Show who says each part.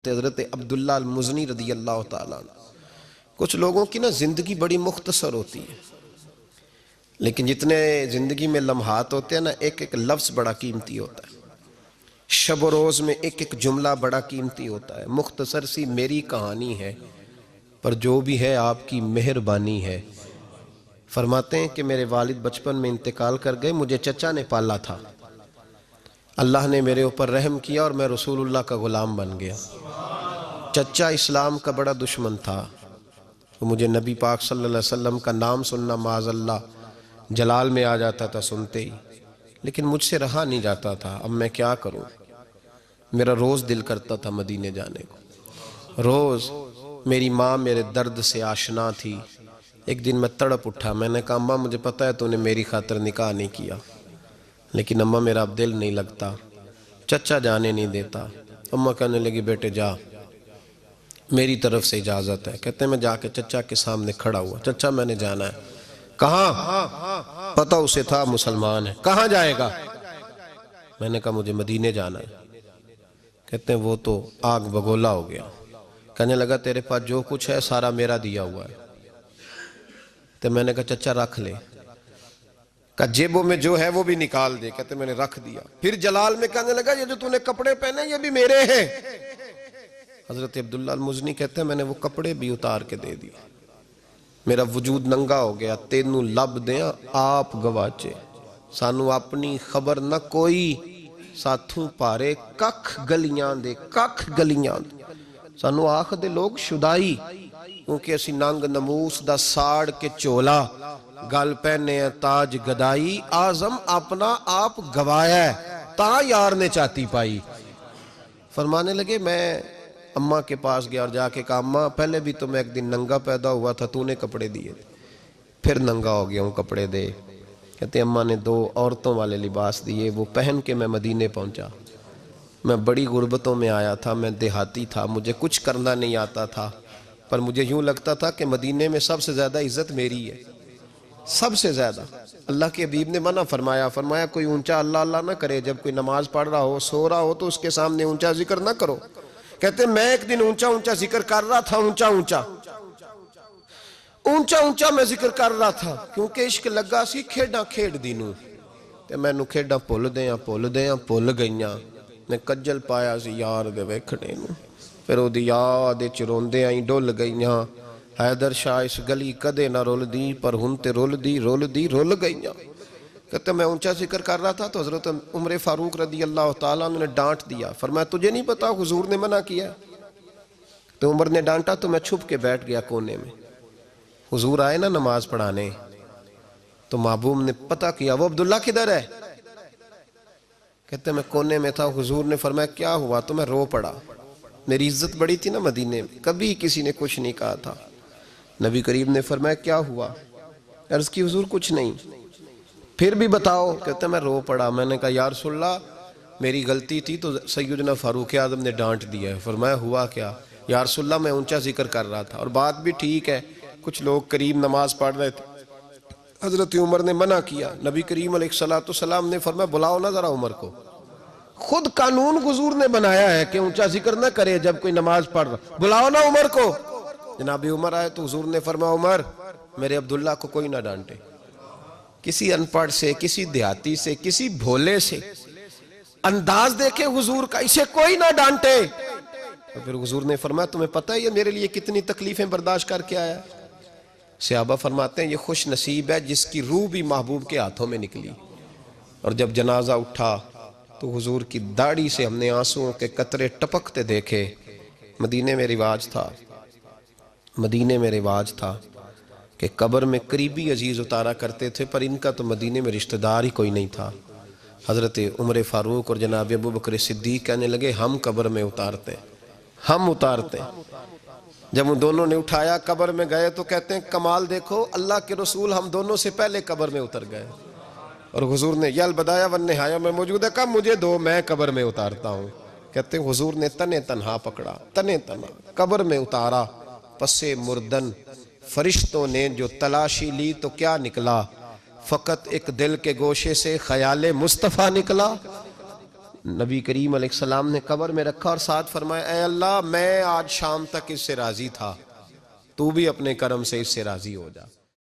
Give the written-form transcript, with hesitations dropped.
Speaker 1: حضرت عبداللہ المزنی رضی اللہ تعالیٰ عنہ۔ کچھ لوگوں کی نا زندگی بڑی مختصر ہوتی ہے، لیکن جتنے زندگی میں لمحات ہوتے ہیں نا، ایک ایک لفظ بڑا قیمتی ہوتا ہے، شب و روز میں ایک ایک جملہ بڑا قیمتی ہوتا ہے۔ مختصر سی میری کہانی ہے، پر جو بھی ہے آپ کی مہربانی ہے۔ فرماتے ہیں کہ میرے والد بچپن میں انتقال کر گئے، مجھے چچا نے پالا تھا۔ اللہ نے میرے اوپر رحم کیا اور میں رسول اللہ کا غلام بن گیا۔ چچا اسلام کا بڑا دشمن تھا، وہ مجھے نبی پاک صلی اللہ علیہ وسلم کا نام سننا معاذ اللہ جلال میں آ جاتا تھا سنتے ہی، لیکن مجھ سے رہا نہیں جاتا تھا۔ اب میں کیا کروں؟ میرا روز دل کرتا تھا مدینے جانے کو، روز۔ میری ماں میرے درد سے آشنا تھی۔ ایک دن میں تڑپ اٹھا، میں نے کہا اماں مجھے پتا ہے تو نے میری خاطر نکاح نہیں کیا، لیکن اماں میرا اب دل نہیں لگتا، چچا جانے نہیں دیتا۔ اماں کہنے لگی بیٹے جا، میری طرف سے اجازت ہے۔ کہتے ہیں میں جا کے چچا کے سامنے کھڑا ہوا، چچا میں نے جانا ہے۔ کہاں؟ پتہ اسے تھا مسلمان ہے۔ کہاں جائے گا؟ میں نے کہا مجھے مدینے جانا ہے۔ کہتے ہیں وہ تو آگ بگولا ہو گیا، کہنے لگا تیرے پاس جو کچھ ہے سارا میرا دیا ہوا ہے۔ تو میں نے کہا چچا رکھ لے۔ کہا جیبوں میں جو ہے وہ بھی نکال دے۔ کہتے میں نے رکھ دیا۔ پھر جلال میں کہنے لگا یہ جو تو نے کپڑے پہنے یہ بھی میرے ہیں۔ حضرت عبداللہ المزنی کہتے ہیں میں نے وہ کپڑے بھی اتار کے دے دیے، میرا وجود ننگا ہو گیا۔ تینوں لب دیاں آپ گواچے، سانو اپنی خبر نہ کوئی، ساتھوں پارے ککھ گلیاں دے، ککھ گلیاں دے۔ سانو آخ دے لوگ شدائی، کیونکہ اسی ننگ نموس دا ساڑ کے چولا، گل پہنے تاج گدائی، آزم اپنا آپ گوایا ہے، تا یار نے چاہتی پائی۔ فرمانے لگے میں اماں کے پاس گیا اور جا کے کہا اماں پہلے بھی تو میں ایک دن ننگا پیدا ہوا تھا، تو نے کپڑے دیے، پھر ننگا ہو گیا ہوں کپڑے دے۔ کہتے اماں نے 2 عورتوں والے لباس دیے، وہ پہن کے میں مدینے پہنچا۔ میں بڑی غربتوں میں آیا تھا، میں دیہاتی تھا، مجھے کچھ کرنا نہیں آتا تھا، پر مجھے یوں لگتا تھا کہ مدینے میں سب سے زیادہ عزت میری ہے، سب سے زیادہ۔ اللہ کے حبیب نے منع فرمایا کوئی اونچا اللہ اللہ نہ کرے، جب کوئی نماز پڑھ رہا ہو سو رہا ہو تو اس کے سامنے اونچا ذکر نہ کرو۔ کہتے ہیں میں ایک دن اونچا ذکر کر رہا تھا، اونچا میں ذکر کر رہا تھا، کیونکہ عشق لگا سی کھیڑا کھیڑ دینوں، تے میں نو کھیڑا پھول گئیاں، میں کجل پایا سی یار دے ویکھنے نو، پھر او دی یاد وچ روندے آئی ڈول گئیاں۔ حیدر شاہ اس گلی کدے نہ رول دی، پر ہن تے رول گئیاں۔ کہتے میں اونچا ذکر کر رہا تھا تو حضرت عمر فاروق رضی اللہ تعالیٰ عنہ نے ڈانٹ دیا، فرمایا تجھے نہیں پتا حضور نے منع کیا؟ تو عمر نے ڈانٹا تو میں چھپ کے بیٹھ گیا کونے میں۔ حضور آئے نا نماز پڑھانے تو محبوب نے پتہ کیا وہ عبداللہ کدھر ہے؟ کہتے میں کونے میں تھا، حضور نے فرمایا کیا ہوا؟ تو میں رو پڑا، میری عزت بڑی تھی نا مدینے میں، کبھی کسی نے کچھ نہیں کہا تھا۔ نبی کریم نے فرمایا کیا ہوا؟ عرض کی حضور کچھ نہیں۔ پھر بھی بتاؤ۔ کہتے میں رو پڑا، میں نے کہا یا رسول اللہ میری غلطی تھی تو سیدنا فاروق اعظم نے ڈانٹ دیا ہے۔ فرمایا ہوا کیا؟ یا رسول اللہ میں اونچا ذکر کر رہا تھا، اور بات بھی ٹھیک ہے، کچھ لوگ قریب نماز پڑھ رہے تھے، حضرت عمر نے منع کیا۔ نبی کریم علیہ السلام نے فرمایا بلاؤ نہ ذرا عمر کو، خود قانون حضور نے بنایا ہے کہ اونچا ذکر نہ کرے جب کوئی نماز پڑھ رہا، بلاؤ نہ عمر کو۔ جناب عمر آئے تو حضور نے فرمایا عمر میرے عبداللہ کو کوئی نہ ڈانٹے، کسی ان پڑھ سے، کسی دیہاتی سے، کسی بھولے سے انداز دیکھے حضور کا، اسے کوئی نہ ڈانٹے۔ اور پھر حضور نے فرمایا تمہیں پتہ ہے یہ میرے لیے کتنی تکلیفیں برداشت کر کے آیا؟ صحابہ فرماتے ہیں یہ خوش نصیب ہے جس کی روح بھی محبوب کے ہاتھوں میں نکلی۔ اور جب جنازہ اٹھا تو حضور کی داڑھی سے ہم نے آنسوؤں کے قطرے ٹپکتے دیکھے۔ مدینے میں رواج تھا کہ قبر میں قریبی عزیز اتارا کرتے تھے، پر ان کا تو مدینے میں رشتہ دار ہی کوئی نہیں تھا۔ حضرت عمر فاروق اور جناب ابو بکر صدیق کہنے لگے ہم قبر میں اتارتے جب ان دونوں نے اٹھایا قبر میں گئے تو کہتے ہیں کمال دیکھو اللہ کے رسول ہم دونوں سے پہلے قبر میں اتر گئے، اور حضور نے یا البدایہ والنہایہ میں موجود ہے کہا مجھے دو میں قبر میں اتارتا ہوں۔ کہتے ہیں حضور نے تنے تنہا پکڑا، قبر میں اتارا، پسے مردن فرشتوں نے جو تلاشی لی تو کیا نکلا؟ فقط ایک دل کے گوشے سے خیال مصطفیٰ نکلا۔ نبی کریم علیہ السلام نے قبر میں رکھا اور ساتھ فرمایا اے اللہ میں آج شام تک اس سے راضی تھا، تو بھی اپنے کرم سے اس سے راضی ہو جا۔